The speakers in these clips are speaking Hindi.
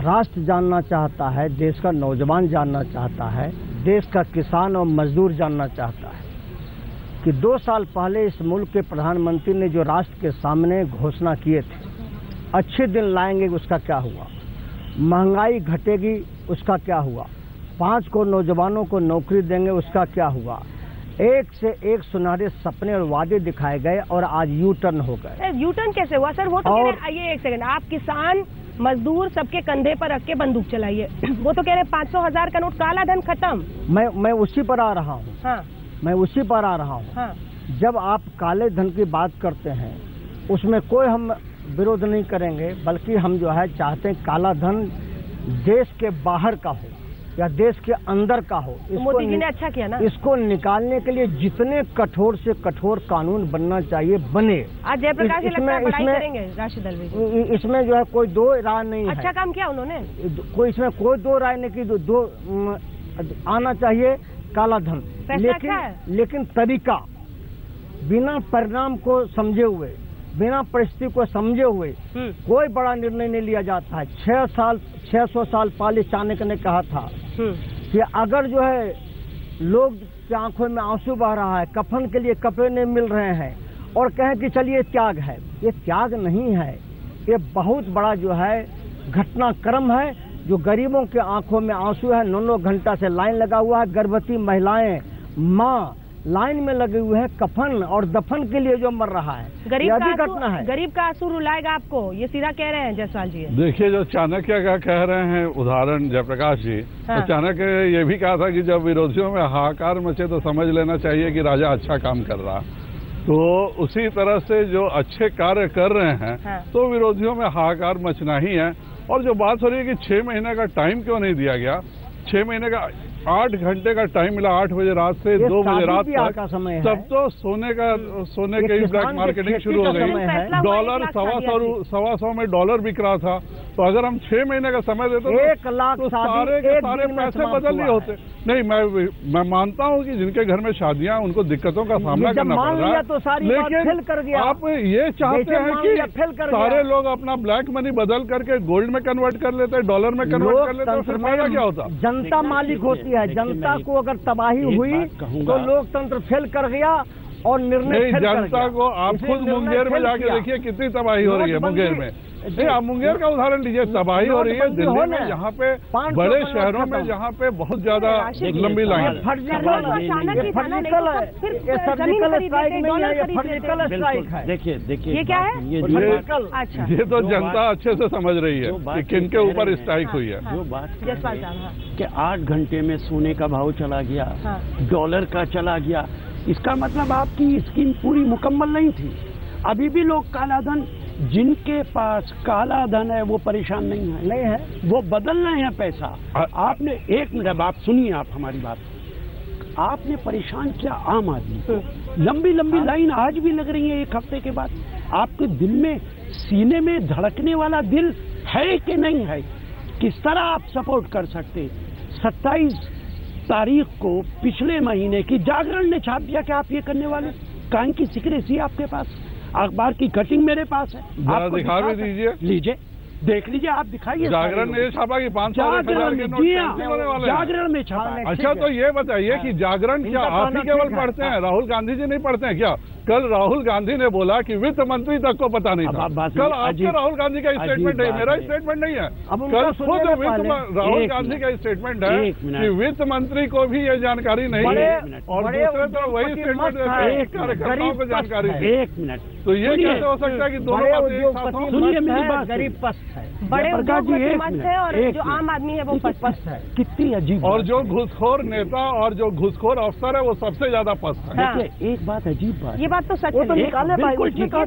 राष्ट्र जानना चाहता है, देश का नौजवान जानना चाहता है, देश का किसान और मजदूर जानना चाहता है कि 2 साल पहले इस मुल्क के प्रधानमंत्री ने जो राष्ट्र के सामने घोषणा किए थे, अच्छे दिन लाएंगे, उसका क्या हुआ? महंगाई घटेगी, उसका क्या हुआ? 5 करोड़ नौजवानों को नौकरी देंगे, उसका क्या हुआ? एक से एक सुनहरे सपने और वादे दिखाए गए और आज यू टर्न हो गए। यू टर्न कैसे हुआ सर? वो तो कह रहे, आइए एक सेकंड, आप किसान मजदूर सबके कंधे पर रख के बंदूक चलाइए। वो तो कह रहे 500,000 का नोट, काला धन खत्म। मैं उसी पर आ रहा हूँ। हाँ। मैं उसी पर आ रहा हूँ। हाँ। जब आप काले धन की बात करते हैं, उसमें कोई हम विरोध नहीं करेंगे, बल्कि हम जो है चाहते हैं काला धन देश के बाहर का हो या देश के अंदर का हो। मोदी जी ने अच्छा किया ना। इसको निकालने के लिए जितने कठोर से कठोर कानून बनना चाहिए बने। आज जयप्रकाश करेंगे राष्ट्रीय दल में। इसमें जो है कोई दो राय नहीं है। अच्छा काम किया उन्होंने। इसमें कोई दो राय नहीं की। दो आना चाहिए काला धन, लेकिन तरीका बिना परिणाम को समझे हुए, बिना परिस्थिति को समझे हुए कोई बड़ा निर्णय नहीं लिया जाता है। 600 साल पहले चाणक्य ने कहा था कि अगर जो है लोग की आंखों में आंसू बह रहा है, कफन के लिए कपड़े नहीं मिल रहे हैं और कहें कि चलिए त्याग है, ये त्याग नहीं है, ये बहुत बड़ा जो है घटनाक्रम है। जो गरीबों के आंखों में आंसू है, 9 घंटा से लाइन लगा हुआ है, गर्भवती महिलाएं, माँ लाइन में लगे हुए हैं कफन और दफन के लिए जो मर रहा है। गरीब का घटना है। गरीब का आंसू रुलाएगा आपको, ये सीधा कह रहे हैं जायसवाल जी। देखिए, जो चाणक्य का कह रहे हैं उदाहरण जयप्रकाश जी, हाँ। तो चाणक्य ये भी कहा था कि जब विरोधियों में हाहाकार मचे तो समझ लेना चाहिए कि राजा अच्छा काम कर रहा। तो उसी तरह से जो अच्छे कार्य कर रहे हैं, हाँ। तो विरोधियों में हाहाकार मचना ही है। और जो बात हो रही है कि 6 महीने का टाइम क्यों नहीं दिया गया, 6 महीने का 8 घंटे का टाइम मिला, 8 बजे रात से 2 बजे रात तक, तब तो सोने के ब्लैक मार्केटिंग शुरू हो गई। डॉलर 125 में डॉलर बिक रहा था। तो अगर हम 6 महीने का समय देते 1 लाख तो सारे के सारे पैसे बदल ही होते। नहीं, मैं मानता हूँ कि जिनके घर में शादियां, उनको दिक्कतों का सामना करना पड़ रहा है, लेकिन आप ये चाहते हैं कि सारे लोग अपना ब्लैक मनी बदल करके गोल्ड में कन्वर्ट कर लेते, डॉलर में कन्वर्ट कर लेते, तो फिर फायदा क्या होता? जनता मालिक होती है। जनता को अगर तबाही हुई तो लोकतंत्र फेल कर गया और निर्णय जनता को आप खुद मुंगेर में जाके देखिए कितनी तबाही हो रही है मुंगेर में। नहीं, आप मुंगेर का उदाहरण लीजिए, तबाही हो रही है दिल्ली में, यहाँ पे बड़े शहरों में जहाँ पे बहुत ज्यादा लंबी लाइन। देखिए ये क्या है, ये तो जनता अच्छे से समझ रही है कि किनके ऊपर स्ट्राइक हुई है। जो बात कि 8 घंटे में सोने का भाव चला गया, डॉलर का चला गया, इसका मतलब आपकी स्कीम पूरी मुकम्मल नहीं थी। अभी भी लोग काला धन, जिनके पास काला धन है वो परेशान नहीं है, वो बदल रहे हैं पैसा। आपने 1 मिनट आप सुनिए, आप हमारी बात, आपने परेशान किया आम आदमी को। लंबी लंबी लाइन आज भी लग रही है 1 हफ्ते के बाद। आपके दिल में, सीने में धड़कने वाला दिल है कि नहीं है? किस तरह आप सपोर्ट कर सकते? 27 तारीख को पिछले महीने की जागरण ने छाप दिया कि आप ये करने वाले। काहे की सिक्रेसी आपके पास, अखबार की कटिंग मेरे पास है, आप दिखा भी दीजिए, लीजिए, देख लीजिए, आप दिखाइए। जागरण ने छापा कि 500 जागरण में छापा। अच्छा, तो ये बताइए कि जागरण क्या आप ही केवल पढ़ते हैं, राहुल गांधी जी नहीं पढ़ते हैं क्या? कल राहुल गांधी ने बोला कि वित्त मंत्री तक को पता नहीं था। कल आपके राहुल गांधी का स्टेटमेंट है, मेरा स्टेटमेंट नहीं है। कल खुद राहुल गांधी का स्टेटमेंट है कि वित्त मंत्री को भी ये जानकारी नहीं है, और दूसरे तो वही स्टेटमेंट कार्यकर्ताओं को जानकारी। 1 मिनट, तो ये कैसे हो सकता है कि दोनों गरीब पस्त है, बड़े उद्योगपति मस्त है और जो आम आदमी है वो पस्त है। कितनी अजीब। और जो घूसखोर नेता और जो घूसखोर अफसर है वो सबसे ज्यादा पस्त है। देखिए, एक बात अजीब बात, ये बात तो सच है। बिल्कुल ठीक है।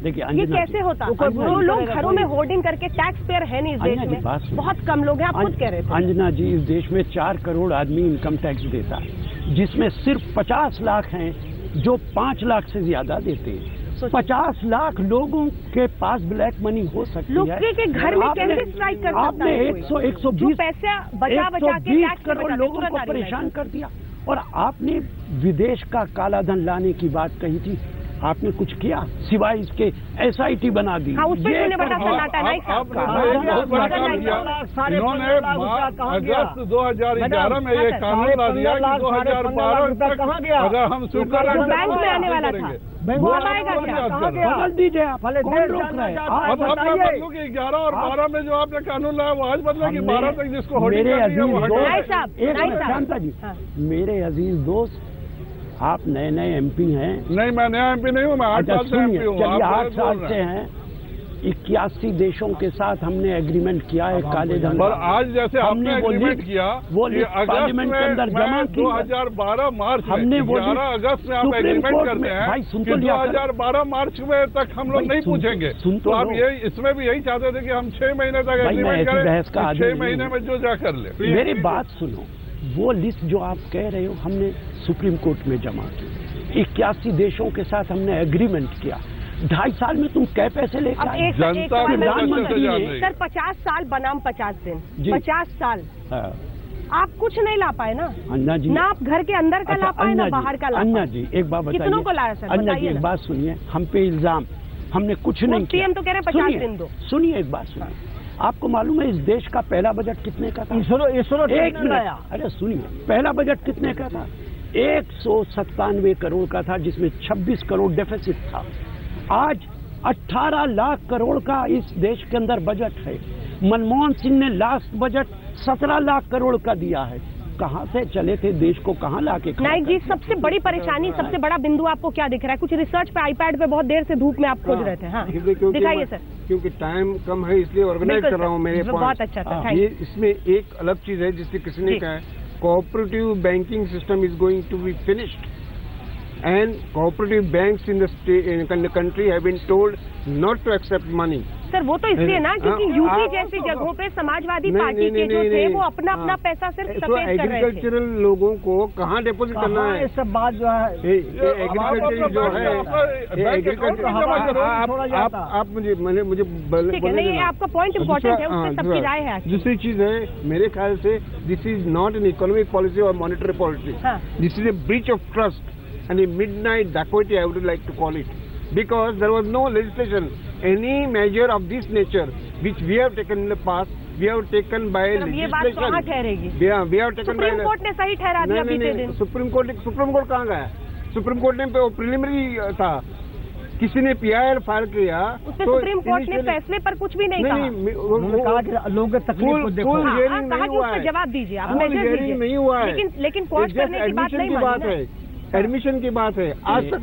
देखिए, ये कैसे होता? वो लोग घरों में होर्डिंग करके, टैक्स पेयर है नहीं इस देश में, बहुत कम लोग हैं, आप खुद कह रहे थे। अंजना जी, इस देश में 4 करोड़ आदमी इनकम टैक्स देता है, जिसमें सिर्फ 50 लाख हैं जो 5 लाख से ज्यादा देते हैं। 50 लाख लोगों के पास ब्लैक मनी हो सकती है। लोग के घर में कैसे स्ट्राइक कर सकता है? आपने 120 पैसा बचा के करोड़ लोगों को परेशान कर दिया। और आपने विदेश का काला धन लाने की बात कही थी, आपने कुछ किया सिवाय इसके SIT बना दी। हाँ, उस पर मैंने बता सन्नाटा नहीं बहुत बड़ा काम किया इन्होंने। अगस्त 2011 में ये कानून ला दिया कि 2012 तक अगर हम स्विट्जरलैंड बैंक में आने वाला था, वो अब आएगा क्या? बदल दीजिए आप। पहले कौन देश रोक जानना रहा है? चाहता है, अब मैं बताइए। बदलूं कि 11 और 12 में जो आपने कानून लाया वो आज बदला कि 12 तक जिसको होल्डिंग मेरे करनी है वो अजीज हटा नहीं दोस्त, साहब, एक नहीं मिनट साहब। शांता जी, हाँ। मेरे अजीज दोस्त, आप नए नए MP हैं। नहीं, मैं नया MP नहीं हूँ, मैं 8 अच्छा साल से सुनिए, MP हूँ। चलिए आप 8 गलत साल बोल से रहे हैं। हैं। 81 देशों के साथ हमने एग्रीमेंट किया है काले धन पर का। आज जैसे हमने आपने वो एग्रीमेंट लिस्ट- किया वो कि लिस्ट अगस्त पार्लियामेंट के अंदर में जमा की। 2012 मार्च में हमने वो 11 अगस्त में आप सुप्रीम एग्रीमेंट कोर्ट करते में- हैं भाई सुन कि तो लिया कर। 2012 मार्च में तक हम लोग भाई नहीं सुन- पूछेंगे। सुन तो तो आप लो। यही इसमें भी यही चाहते थे कि हम 6 महीने तक भाई मैं एग्रीमेंट ऐसी बहस का करें, आदमी 6 नहीं महीने हूँ। में जो जा कर ले। मेरी बात सुनो, वो लिस्ट जो आप कह रहे हो हमने सुप्रीम कोर्ट में जमा की। 81 देशों के साथ हमने एग्रीमेंट किया। 2.5 साल में तुम कै पैसे लेकर अब आए? एक जनता सवाल को मैं कैसे पूछूं जान सर? रही है? सर 50 साल बनाम 50 दिन, जी। 50 साल हाँ, आप कुछ नहीं ला पाए ना? अन्ना जी, ना आप घर के अंदर का ला पाए, ना अन्ना बाहर का ला अन्ना पाए। जी एक बात बताइए। कितनों को लाया सर? अन्ना जी बताइए एक ना। बात सुनिए, हम पे इल्जाम, हमने कुछ वो नहीं किया। PM तो कह रहे हैं 50 सुनिए, दिन दो। सुनिए एक बात सुनिए, आपको मालूम है इस देश का पहला बजट कितने का था? इसरो एक कितने लाया? मिनट, अरे सुनिए, पहला बजट कितने का था? 197 करोड़ का था, जिसमें 26 करोड़ डेफिसिट था। आज 18 लाख करोड़ का इस देश के अंदर बजट है। मनमोहन सिंह ने लास्ट बजट 17 लाख करोड़ का दिया है। कहाँ से चले थे देश को, कहाँ लाके खड़ा नाइक जी, कर? सबसे बड़ी परेशानी, सबसे बड़ा बिंदु आपको क्या दिख रहा है? कुछ रिसर्च पे iPad पे बहुत देर से धूप में आप खोज रहे थे। हाँ, दिखाइए सर। क्योंकि टाइम कम है इसलिए ऑर्गेनाइज बिल्कुल कर रहा हूँ मेरे सर, पास। बहुत अच्छा सर, थैंक ये यू। इसमें एक अलग चीज है जिससे किसी ने जी। कहा है, cooperative banking system is going to be finished and cooperative banks in the country have been told not to accept money. Sir वो तो इसलिए ना क्योंकि हाँ, यूपी आप- जैसी जगहों पे समाजवादी नहीं, पार्टी नहीं, के जो नहीं, थे नहीं, वो अपना अपना हाँ। पैसा सिर्फ तो सफेद कर रहे थे। एग्रीकल्चरल लोगों को कहाँ डिपॉजिट करना कहाँ है? ये सब बात जो है एग्रीकल्चर जो है, एग्रीकल्चर आप मुझे ठीक है, नहीं ये आपका पॉइंट इम्पोर्टेंट है, उससे सबकी राय है। दूसरी चीज है, मेरे ख्याल से this is not an economic policy और मॉनेटरी पॉलिसी, हाँ। This is a breach of trust and a midnight डकैती, I would like to call it, because there was no legislation, any measure of this nature which we have taken in the past, we have taken by sir, अब ये बात legislation. कहाँ ठहरेगी? we have taken by supreme court ने सही ठहरा दिया बीते दिन। सुप्रीम कोर्ट कहाँ गया? सुप्रीम कोर्ट ने प्रिलिमिनरी था, किसी ने PIL फाइल किया उस पे सुप्रीम कोर्ट ने फैसले पर कुछ भी नहीं कहा। उन्होंने कहा कि लोगों की तकलीफ को देखो। full हाँ, hearing कहा नहीं कि हुआ उस पर है। जवाब दीजिए, आप Full मेजर hearing दीजिए। नहीं हुआ है। लेकिन पॉज Just करने की बात admission नहीं की बात मानी है, ना। एडमिशन की बात है। आज तक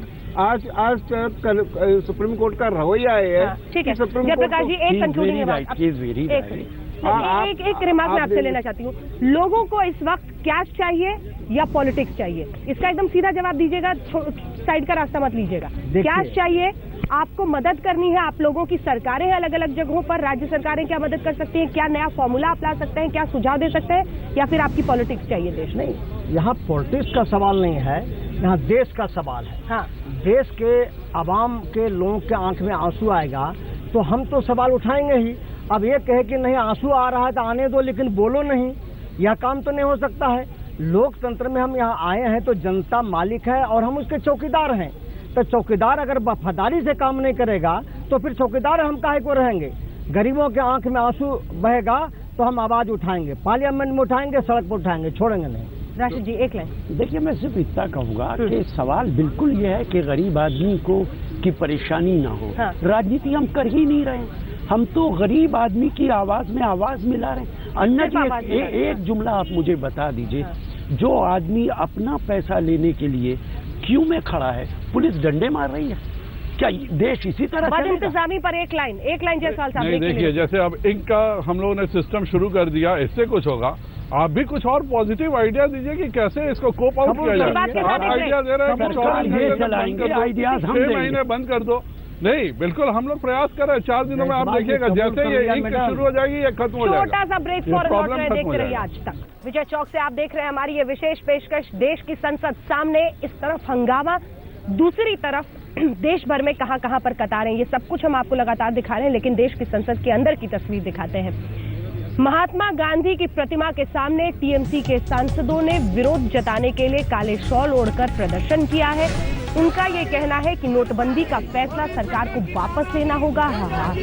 सुप्रीम कोर्ट का रवैया है। हाँ, ठीक है, कि सुप्रीम जयप्रकाश जी, एक He is कंक्लूडिंग very बात। right, he is very एक right. मिनट, एक रिमार्क मैं आपसे लेना चाहती हूँ। लोगों को इस वक्त कैश चाहिए या पॉलिटिक्स चाहिए? इसका एकदम सीधा जवाब दीजिएगा, साइड का रास्ता मत लीजिएगा। कैश चाहिए, आपको मदद करनी है, आप लोगों की सरकारें हैं अलग अलग जगहों पर, राज्य सरकारें क्या मदद कर सकती हैं, क्या नया फॉर्मूला आप ला सकते हैं, क्या सुझाव दे सकते हैं, या फिर आपकी पॉलिटिक्स चाहिए देश में? यहाँ पॉलिटिक्स का सवाल नहीं है, यहाँ देश का सवाल है। हाँ, देश के आवाम के लोगों के आंख में आंसू आएगा तो हम तो सवाल उठाएंगे ही। अब ये कहे कि नहीं आंसू आ रहा है तो आने दो लेकिन बोलो नहीं, यह काम तो नहीं हो सकता है। लोकतंत्र में हम यहाँ आए हैं तो जनता मालिक है और हम उसके चौकीदार हैं। तो चौकीदार अगर वफादारी से काम नहीं करेगा तो फिर चौकीदार हम काहे को रहेंगे? गरीबों के आंख में आंसू बहेगा तो हम आवाज उठाएंगे, पार्लियामेंट में उठाएंगे, सड़क पर उठाएंगे, छोड़ेंगे नहीं। राशिद जी एक लाइन। देखिए, मैं सिर्फ इतना कहूँगा कि सवाल बिल्कुल ये है कि गरीब आदमी को की परेशानी ना हो। हाँ। राजनीति हम कर ही नहीं रहे, हम तो गरीब आदमी की आवाज में आवाज मिला रहे हैं। अन्ना सिर्फ आवाज जी, मिला रहे हैं। एक जुमला आप मुझे बता दीजिए, हाँ। जो आदमी अपना पैसा लेने के लिए क्यू में खड़ा है, पुलिस डंडे मार रही है, क्या देश इसी तरह बद चलेगा? इंतजामी पर एक लाइन जयसवाल साहब। नहीं, देखिए, जैसे अब इंक का हम लोगों ने सिस्टम शुरू कर दिया, इससे कुछ होगा। आप भी कुछ और पॉजिटिव आइडिया दीजिए कि कैसे इसको कोप आउट किया जाए। बात के साथ आप आइडिया दे रहे हैं कि सरकार 24 ये घंटे चलाएंगे, बंद कर दो, आइडियाज हम 6 देंगे। महीने बंद कर दो। नहीं, बिल्कुल हम लोग प्रयास कर रहे हैं। 4 दिनों में आप देखिएगा, जैसे ये इंक शुरू हो जाएगी ये खत्म हो जाएगा। छोटा सा ब्रेक फॉर प्रॉब्लम लौट रहे, खत्म हो देखते रहिए जाएगा। आज तक। विजय चौक से आप देख रहे हैं हमारी ये विशेष पेशकश। देश की संसद सामने, इस तरफ हंगामा, दूसरी तरफ देश भर में कहां कहां पर कतारें, ये सब कुछ हम आपको लगातार दिखा रहे हैं, लेकिन देश की संसद के अंदर की तस्वीर दिखाते हैं। महात्मा गांधी की प्रतिमा के सामने टीएमसी के सांसदों ने विरोध जताने के लिए काले शॉल ओढ़कर प्रदर्शन किया है। उनका ये कहना है कि नोटबंदी का फैसला सरकार को वापस लेना होगा,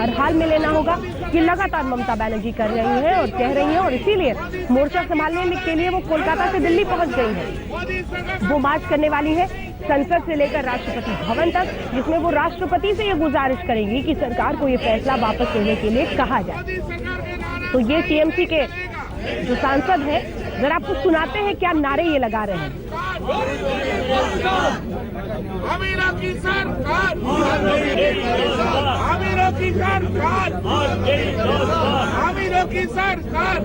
हर हाल में लेना होगा। ये लगातार ममता बनर्जी कर रही हैं और कह रही हैं, और इसीलिए मोर्चा संभालने के लिए वो कोलकाता से दिल्ली पहुंच गई हैं। वो मार्च करने वाली है संसद से लेकर राष्ट्रपति भवन तक, जिसमें वो राष्ट्रपति से ये गुजारिश करेंगी कि सरकार को ये फैसला वापस लेने के लिए कहा जाए। तो ये टीएमसी के जो सांसद हैं, जरा आपको सुनाते हैं क्या नारे ये लगा रहे हैं। अमीरों की सरकार, अमीरों की सरकार, अमीरों की सरकार,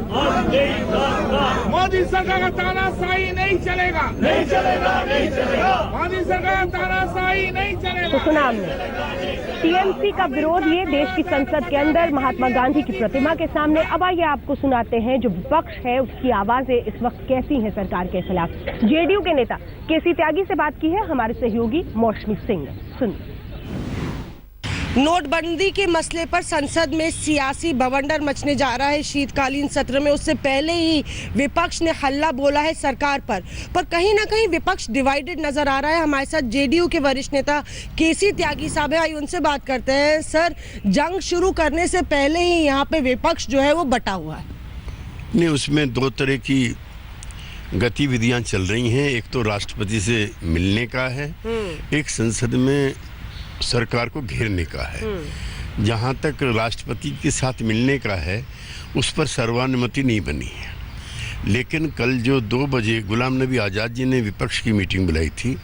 मोदी सरकार का तानाशाही नहीं चलेगा, नहीं चलेगा, नहीं चलेगा, मोदी सरकार का तानाशाही नहीं चलेगा। तो सुना हमने टीएमसी का विरोध ये देश की संसद के अंदर महात्मा गांधी की प्रतिमा के सामने। अब आइए आपको सुनाते हैं जो विपक्ष है उसकी आवाजें इस वक्त कैसी हैं सरकार के खिलाफ। जेडीयू के नेता केसी त्यागी से बात की है हमारे सहयोगी मौसमी सिंह ने। सुनिए। नोटबंदी के मसले पर संसद में सियासी बवंडर मचने जा रहा है शीतकालीन सत्र में। उससे पहले ही विपक्ष ने हल्ला बोला है सरकार पर कहीं ना कहीं विपक्ष डिवाइडेड नजर आ रहा है। हमारे साथ जेडीयू के वरिष्ठ नेता केसी त्यागी साहब है, आइए उनसे बात करते हैं। सर, जंग शुरू करने से पहले ही यहाँ पे विपक्ष जो है वो बटा हुआ है। नहीं, उसमें दो तरह की गतिविधियां चल रही हैं। एक तो राष्ट्रपति से मिलने का है, एक संसद में सरकार को घेरने का है। जहां तक राष्ट्रपति के साथ मिलने का है उस पर सर्वानुमति नहीं बनी है। लेकिन कल जो 2 बजे गुलाम नबी आज़ाद जी ने विपक्ष की मीटिंग बुलाई थी,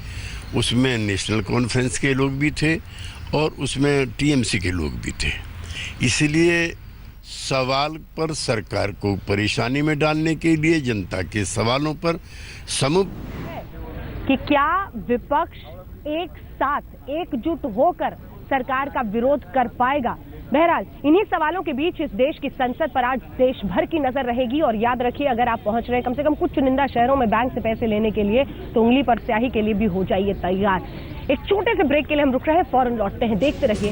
उसमें नेशनल कॉन्फ्रेंस के लोग भी थे और उसमें टीएमसी के लोग भी थे। इसलिए सवाल पर सरकार को परेशानी में डालने के लिए जनता के सवालों पर कि क्या विपक्ष एक साथ एकजुट होकर सरकार का विरोध कर पाएगा। बहरहाल इन्हीं सवालों के बीच इस देश की संसद पर आज देश भर की नजर रहेगी। और याद रखिए, अगर आप पहुंच रहे हैं कम से कम कुछ चुनिंदा शहरों में बैंक से पैसे लेने के लिए, तो उंगली पर स्याही के लिए भी हो जाइए तैयार। एक छोटे से ब्रेक के लिए हम रुक रहे हैं, फौरन लौटते हैं। देखते रहिए